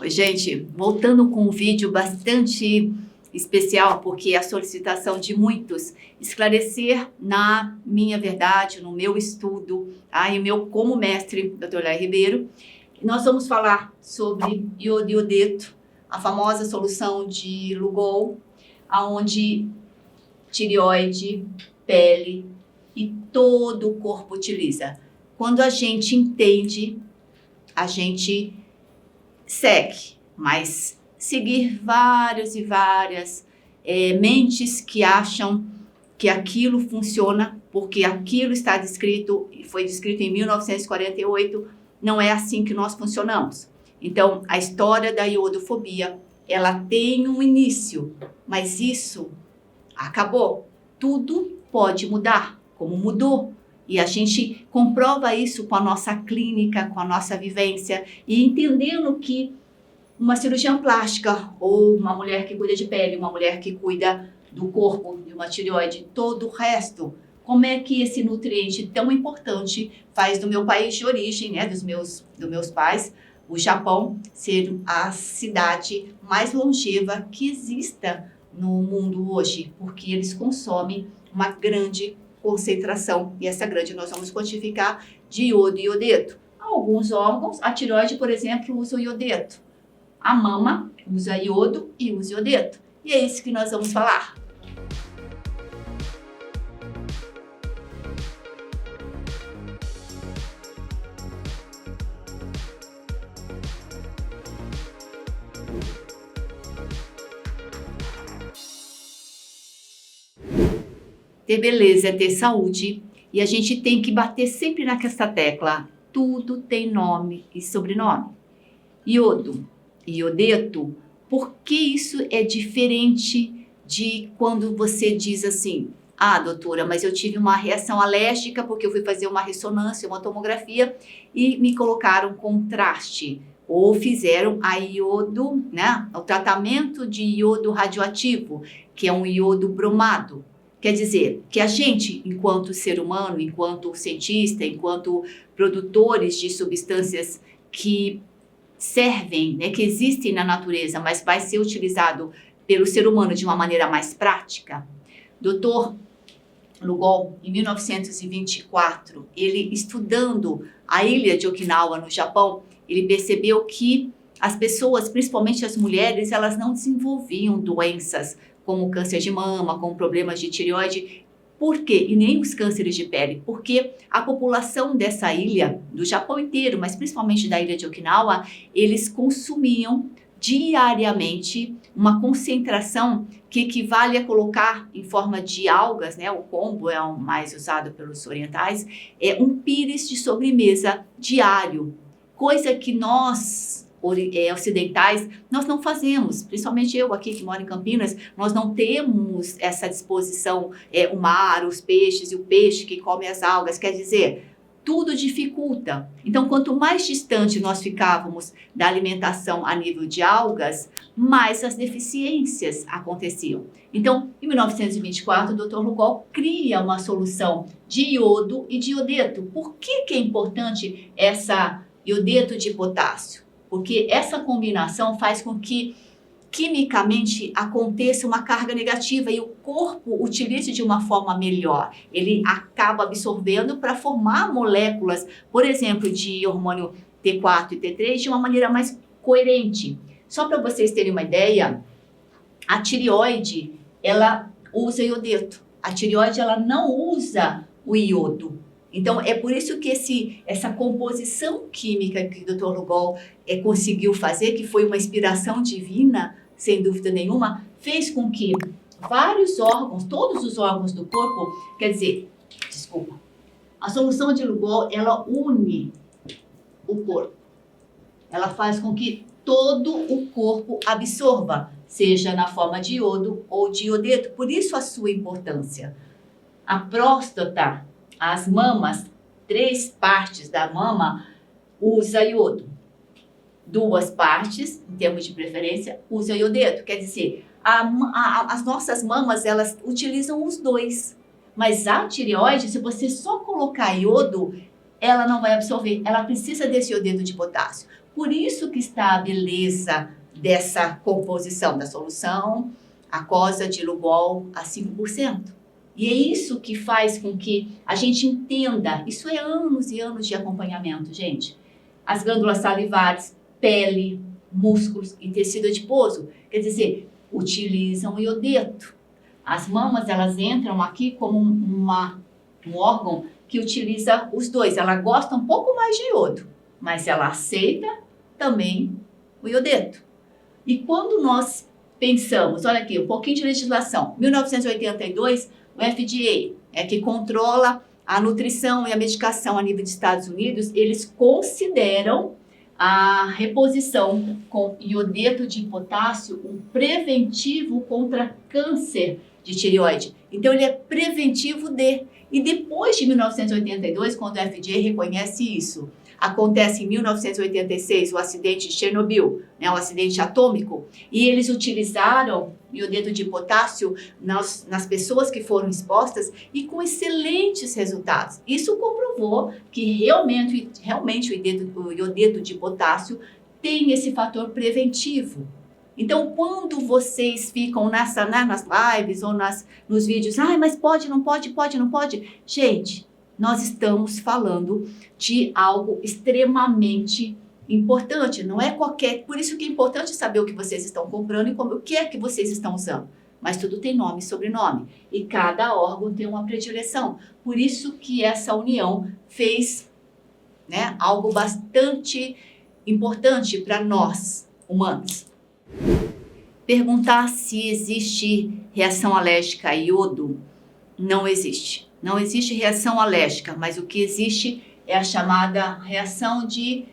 Oi, gente, voltando com um vídeo bastante especial, porque é a solicitação de muitos esclarecer na minha verdade, no meu estudo, e meu como mestre, Dr. Lai Ribeiro, nós vamos falar sobre iodeto, a famosa solução de Lugol, aonde tireoide, pele e todo o corpo utiliza. Quando a gente entende, a gente segue, mas seguir várias e várias mentes que acham que aquilo funciona porque aquilo está descrito, e foi descrito em 1948, não é assim que nós funcionamos. Então, a história da iodofobia, ela tem um início, mas isso acabou. Tudo pode mudar, como mudou. E a gente comprova isso com a nossa clínica, com a nossa vivência, e entendendo que uma cirurgia plástica, ou uma mulher que cuida de pele, uma mulher que cuida do corpo, de uma tireoide, todo o resto, como é que esse nutriente tão importante faz do meu país de origem, né, dos meus pais, o Japão, ser a cidade mais longeva que exista no mundo hoje, porque eles consomem uma grande concentração, e essa grande nós vamos quantificar, de iodo e iodeto. Alguns órgãos, a tireoide, por exemplo, usa o iodeto. A mama usa iodo e usa iodeto. E é isso que nós vamos falar. Ter beleza é ter saúde, e a gente tem que bater sempre nessa tecla. Tudo tem nome e sobrenome. Iodo, iodeto, por que isso é diferente de quando você diz assim: ah, doutora, mas eu tive uma reação alérgica porque eu fui fazer uma ressonância, uma tomografia e me colocaram contraste, ou fizeram a iodo, né, o tratamento de iodo radioativo, que é um iodo bromado. Quer dizer, que a gente, enquanto ser humano, enquanto cientista, enquanto produtores de substâncias que servem, né, que existem na natureza, mas vai ser utilizado pelo ser humano de uma maneira mais prática. Dr. Lugol, em 1924, ele estudando a ilha de Okinawa, no Japão, ele percebeu que as pessoas, principalmente as mulheres, elas não desenvolviam doenças como câncer de mama, como problemas de tireoide. Por quê? E nem os cânceres de pele. Porque a população dessa ilha, do Japão inteiro, mas principalmente da ilha de Okinawa, eles consumiam diariamente uma concentração que equivale a colocar em forma de algas, né? O kombu é o mais usado pelos orientais, é um pires de sobremesa diário. Coisa que nós ocidentais, nós não fazemos, principalmente eu aqui que moro em Campinas, nós não temos essa disposição, o mar, os peixes e o peixe que come as algas, quer dizer, tudo dificulta. Então, quanto mais distante nós ficávamos da alimentação a nível de algas, mais as deficiências aconteciam. Então, em 1924, o Dr. Lugol cria uma solução de iodo e de iodeto. Por que é importante essa iodeto de potássio? Porque essa combinação faz com que quimicamente aconteça uma carga negativa e o corpo utilize de uma forma melhor. Ele acaba absorvendo para formar moléculas, por exemplo, de hormônio T4 e T3 de uma maneira mais coerente. Só para vocês terem uma ideia, a tireoide, ela usa iodeto. A tireoide, ela não usa o iodo. Então, é por isso que essa composição química que o Dr. Lugol conseguiu fazer, que foi uma inspiração divina, sem dúvida nenhuma, fez com que vários órgãos, todos os órgãos do corpo, a solução de Lugol, ela une o corpo. Ela faz com que todo o corpo absorva, seja na forma de iodo ou de iodeto. Por isso a sua importância. A próstata, as mamas, 3 partes da mama usa iodo. 2 partes, em termos de preferência, usa iodeto. Quer dizer, as nossas mamas, elas utilizam os 2. Mas a tireoide, se você só colocar iodo, ela não vai absorver. Ela precisa desse iodeto de potássio. Por isso que está a beleza dessa composição da solução aquosa de Lugol a 5%. E é isso que faz com que a gente entenda, isso é anos e anos de acompanhamento, gente. As glândulas salivares, pele, músculos e tecido adiposo, quer dizer, utilizam o iodeto. As mamas, elas entram aqui como um órgão que utiliza os dois. Ela gosta um pouco mais de iodo, mas ela aceita também o iodeto. E quando nós pensamos, olha aqui, um pouquinho de legislação, 1982, o FDA, que controla a nutrição e a medicação a nível dos Estados Unidos, eles consideram a reposição com iodeto de potássio um preventivo contra câncer de tireoide. Então, ele é preventivo de... E depois de 1982, quando o FDA reconhece isso, acontece em 1986 o acidente de Chernobyl, o acidente atômico, e eles utilizaram iodeto de potássio nas pessoas que foram expostas e com excelentes resultados. Isso comprovou que realmente o iodeto de potássio tem esse fator preventivo. Então, quando vocês ficam nas lives ou nos vídeos, mas pode, não pode, não pode. Gente, nós estamos falando de algo extremamente importante, não é qualquer... Por isso que é importante saber o que vocês estão comprando e o que é que vocês estão usando. Mas tudo tem nome e sobrenome. E cada órgão tem uma predileção. Por isso que essa união fez algo bastante importante para nós, humanos. Perguntar se existe reação alérgica a iodo, não existe. Não existe reação alérgica, mas o que existe é a chamada reação de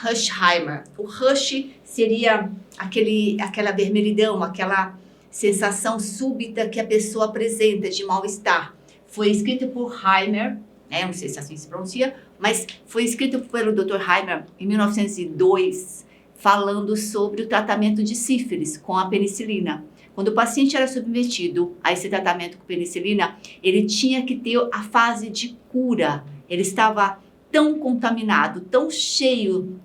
Hersheimer. O Hersh seria aquela vermelhidão, aquela sensação súbita que a pessoa apresenta de mal-estar. Foi escrito por Heimer, não sei se assim se pronuncia, mas foi escrito pelo Dr. Heimer em 1902, falando sobre o tratamento de sífilis com a penicilina. Quando o paciente era submetido a esse tratamento com penicilina, ele tinha que ter a fase de cura. Ele estava tão contaminado, tão cheio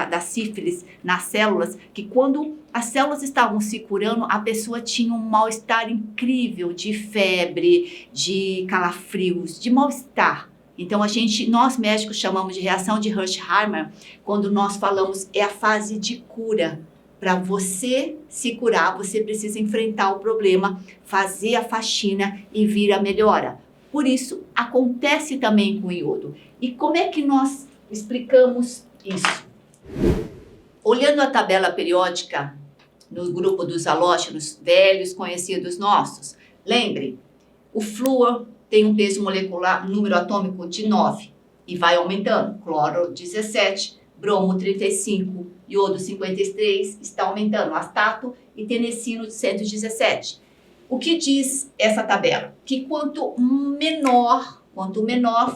da sífilis nas células, que quando as células estavam se curando, a pessoa tinha um mal-estar incrível de febre, de calafrios, de mal-estar. Então, nós médicos chamamos de reação de Hersheimer, quando nós falamos é a fase de cura. Para você se curar, você precisa enfrentar o problema, fazer a faxina e vir a melhora. Por isso, acontece também com o iodo. E como é que nós explicamos isso? Olhando a tabela periódica no grupo dos halógenos velhos conhecidos nossos, lembrem, o flúor tem um peso molecular, número atômico de 9 e vai aumentando. Cloro 17, bromo 35, iodo 53, está aumentando. Astato e tenecino 117. O que diz essa tabela? Que quanto menor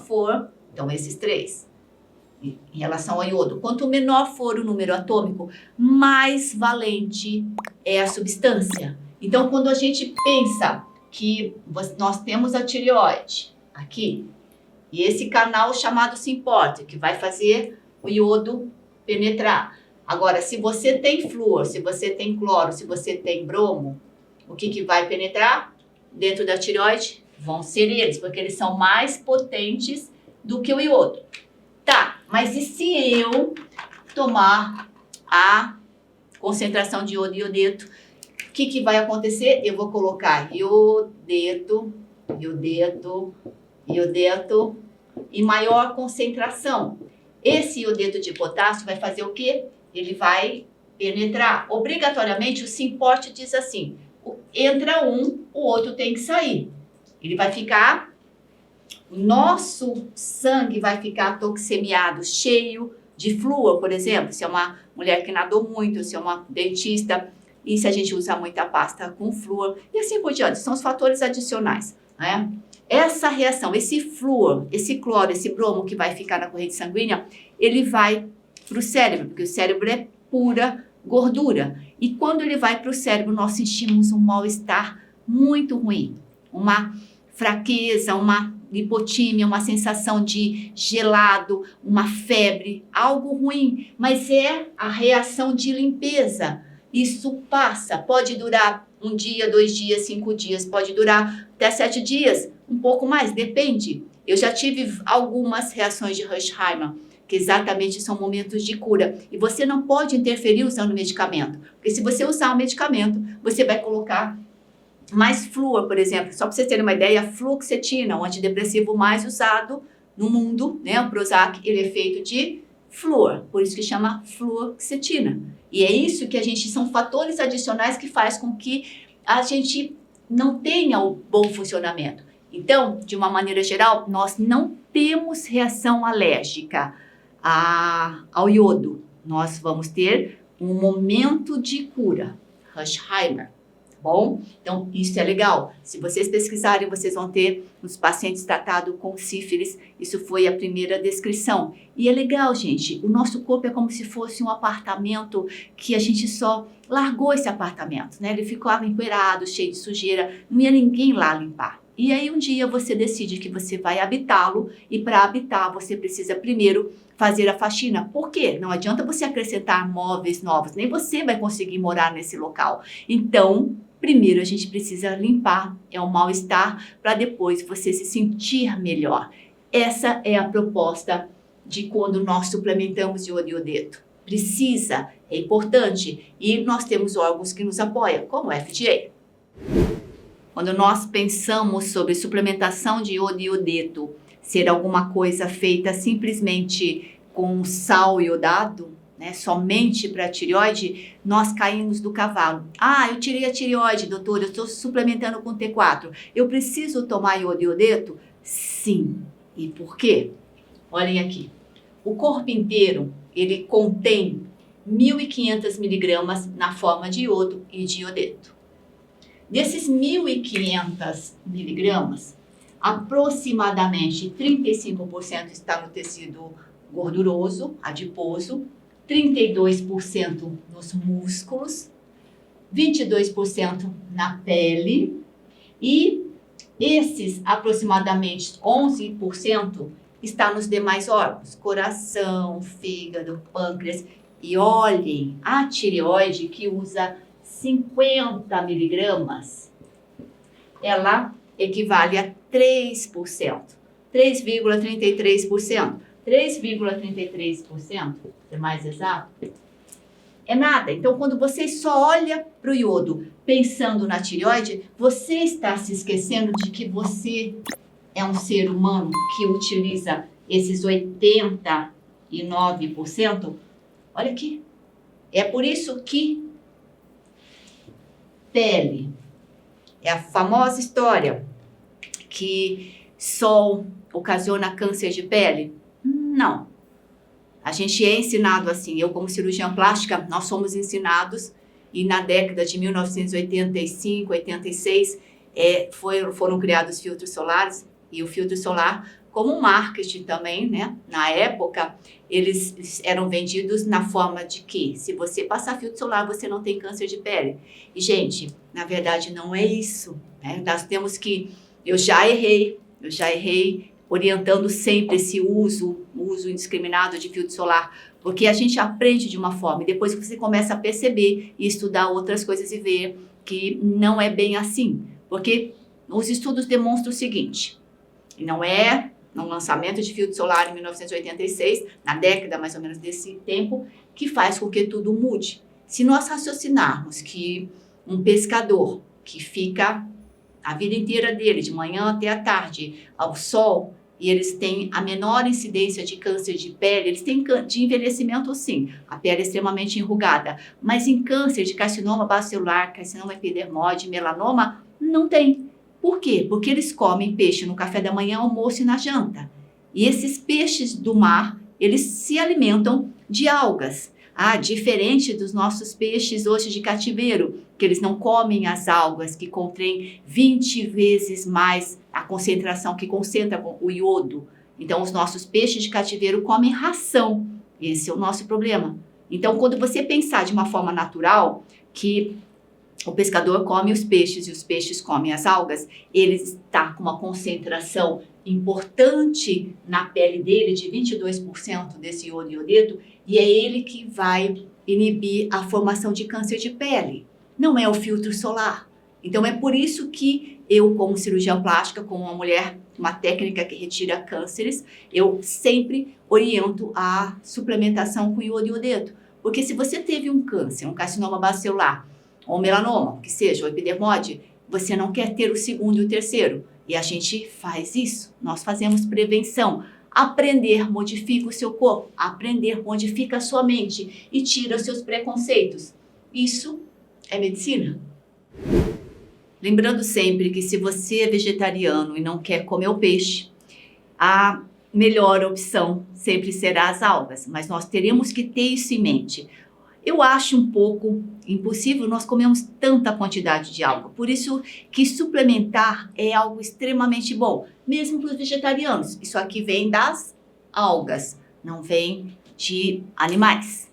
for, então esses três, em relação ao iodo, quanto menor for o número atômico, mais valente é a substância. Então, quando a gente pensa que nós temos a tireoide aqui, e esse canal chamado simpórter, que vai fazer o iodo penetrar. Agora, se você tem flúor, se você tem cloro, se você tem bromo, o que vai penetrar dentro da tireoide? Vão ser eles, porque eles são mais potentes do que o iodo. Tá, mas e se eu tomar a concentração de iodo e iodeto? O que vai acontecer? Eu vou colocar iodeto em maior concentração. Esse iodeto de potássio vai fazer o quê? Ele vai penetrar. Obrigatoriamente, o simpórter diz assim, entra um, o outro tem que sair. Ele vai ficar, o nosso sangue vai ficar toxemiado, cheio de flúor, por exemplo, se é uma mulher que nadou muito, se é uma dentista, e se a gente usa muita pasta com flúor, e assim por diante, são os fatores adicionais, né? Essa reação, esse flúor, esse cloro, esse bromo que vai ficar na corrente sanguínea, ele vai para o cérebro, porque o cérebro é pura gordura. E quando ele vai para o cérebro, nós sentimos um mal-estar muito ruim, uma fraqueza, uma hipotímia, uma sensação de gelado, uma febre, algo ruim, mas é a reação de limpeza. Isso passa, pode durar 1 dia, 2 dias, 5 dias, pode durar até 7 dias, um pouco mais, depende. Eu já tive algumas reações de Hersheimer, que exatamente são momentos de cura. E você não pode interferir usando medicamento, porque se você usar o medicamento, você vai colocar mais flúor, por exemplo. Só para vocês terem uma ideia, a fluoxetina, o antidepressivo mais usado no mundo, né? O Prozac, ele é feito de flúor, por isso que chama fluoxetina. E é isso que são fatores adicionais que faz com que a gente não tenha o bom funcionamento. Então, de uma maneira geral, nós não temos reação alérgica ao iodo. Nós vamos ter um momento de cura, Hersheimer. Bom, então isso é legal. Se vocês pesquisarem, vocês vão ter os pacientes tratados com sífilis. Isso foi a primeira descrição. E é legal, gente. O nosso corpo é como se fosse um apartamento que a gente só largou esse apartamento, né? Ele ficava empoeirado, cheio de sujeira, não ia ninguém lá limpar. E aí um dia você decide que você vai habitá-lo e para habitar você precisa primeiro fazer a faxina. Por quê? Não adianta você acrescentar móveis novos, nem você vai conseguir morar nesse local. Então, primeiro a gente precisa limpar, é um mal-estar, para depois você se sentir melhor. Essa é a proposta de quando nós suplementamos iodo e iodeto. Precisa, é importante, e nós temos órgãos que nos apoiam, como o FDA. Quando nós pensamos sobre suplementação de iodo e iodeto, ser alguma coisa feita simplesmente com sal iodado, né, somente para a tireoide, nós caímos do cavalo. Ah, eu tirei a tireoide, doutor, eu estou suplementando com T4. Eu preciso tomar iodo e iodeto? Sim. E por quê? Olhem aqui. O corpo inteiro, ele contém 1.500 miligramas na forma de iodo e de iodeto. Desses 1.500 miligramas, aproximadamente 35% está no tecido gorduroso, adiposo, 32% nos músculos, 22% na pele e esses aproximadamente 11% está nos demais órgãos, coração, fígado, pâncreas. E olhem, a tireoide que usa 50 miligramas, ela equivale a 3%, 3,33%. 3,33%, ser mais exato, é nada. Então, quando você só olha para o iodo pensando na tireoide, você está se esquecendo de que você é um ser humano que utiliza esses 89%. Olha aqui. É por isso que pele é a famosa história que sol ocasiona câncer de pele. Não. A gente é ensinado assim. Eu, como cirurgiã plástica, nós somos ensinados e na década de 1985, 86, foram criados filtros solares e o filtro solar, como marketing também, né? Na época, eles eram vendidos na forma de que se você passar filtro solar, você não tem câncer de pele. E, gente, na verdade, não é isso, né? Nós temos que... Eu já errei orientando sempre esse uso indiscriminado de filtro solar, porque a gente aprende de uma forma e depois você começa a perceber e estudar outras coisas e ver que não é bem assim, porque os estudos demonstram o seguinte, e não é no lançamento de filtro solar em 1986, na década mais ou menos desse tempo, que faz com que tudo mude. Se nós raciocinarmos que um pescador que fica a vida inteira dele, de manhã até a tarde, ao sol, e eles têm a menor incidência de câncer de pele, eles têm de envelhecimento sim, a pele é extremamente enrugada, mas em câncer de carcinoma basocelular, carcinoma epidermoide, melanoma, não tem. Por quê? Porque eles comem peixe no café da manhã, almoço e na janta. E esses peixes do mar, eles se alimentam de algas. Diferente dos nossos peixes hoje de cativeiro, que eles não comem as algas que contêm 20 vezes mais a concentração que concentra o iodo. Então, os nossos peixes de cativeiro comem ração. Esse é o nosso problema. Então, quando você pensar de uma forma natural, que o pescador come os peixes e os peixes comem as algas, ele está com uma concentração importante na pele dele de 22% desse iodo e iodeto, e é ele que vai inibir a formação de câncer de pele. Não é o filtro solar. Então é por isso que eu, como cirurgiã plástica, como uma mulher, uma técnica que retira cânceres, eu sempre oriento a suplementação com iodo e iodeto. Porque se você teve um câncer, um carcinoma basocelular, ou melanoma, que seja, ou epidermose, você não quer ter o segundo e o terceiro. E a gente faz isso, nós fazemos prevenção. Aprender modifica o seu corpo, aprender modifica a sua mente e tira os seus preconceitos. Isso é medicina. Lembrando sempre que se você é vegetariano e não quer comer o peixe, a melhor opção sempre será as algas, mas nós teremos que ter isso em mente. Eu acho um pouco impossível nós comermos tanta quantidade de alga, por isso que suplementar é algo extremamente bom, mesmo para os vegetarianos. Isso aqui vem das algas, não vem de animais.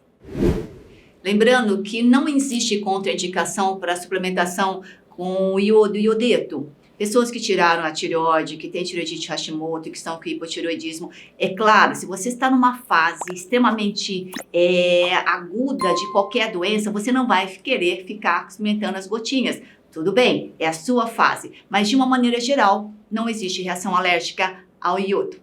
Lembrando que não existe contraindicação para suplementação com iodo e iodeto. Pessoas que tiraram a tireoide, que têm tireoidite Hashimoto, que estão com hipotireoidismo, é claro, se você está numa fase extremamente aguda de qualquer doença, você não vai querer ficar suplementando as gotinhas. Tudo bem, é a sua fase, mas de uma maneira geral, não existe reação alérgica ao iodo.